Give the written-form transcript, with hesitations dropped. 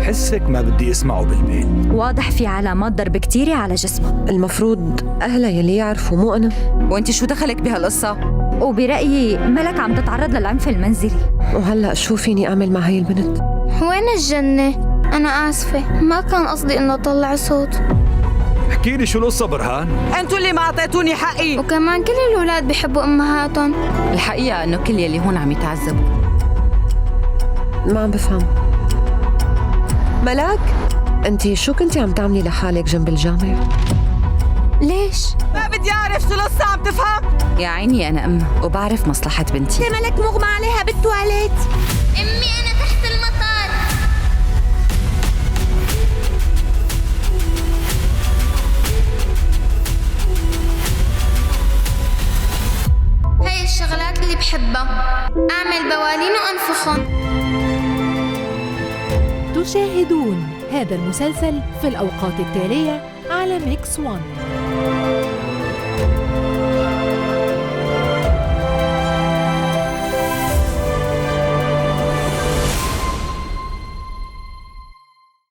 بحسك ما بدي اسمعه بالبيت. واضح في علامات ضرب كتيرة على جسمه. المفروض أهلها يلي يعرفوا، مو أنا. وانت شو دخلك بهالقصة؟ وبرأيي ملك عم تتعرض للعنف المنزلي. وهلأ شو فيني أعمل مع هاي البنت؟ وين الجنة؟ أنا آسفة، ما كان قصدي إنه أطلع صوت. احكي لي شو القصة برهان؟ انتوا اللي ما اعطيتوني حقي. وكمان كل الأولاد بيحبوا أمهاتهم. الحقيقة انه كل يلي هون عم يتعذبوا. ما عم بفهم. ملاك، أنتِ شو كنتي عم تعملي لحالك جنب الجامع؟ ليش؟ ما بدي اعرف شو القصة، عم تفهم؟ يا عيني انا ام وبعرف مصلحة بنتي. ملك مغمى عليها بالتواليت. أمي أنا تحت المطار. هاي الشغلات اللي بحبها، أعمل بوالين وأنفخهم. تشاهدون هذا المسلسل في الأوقات التالية على ميكس 1.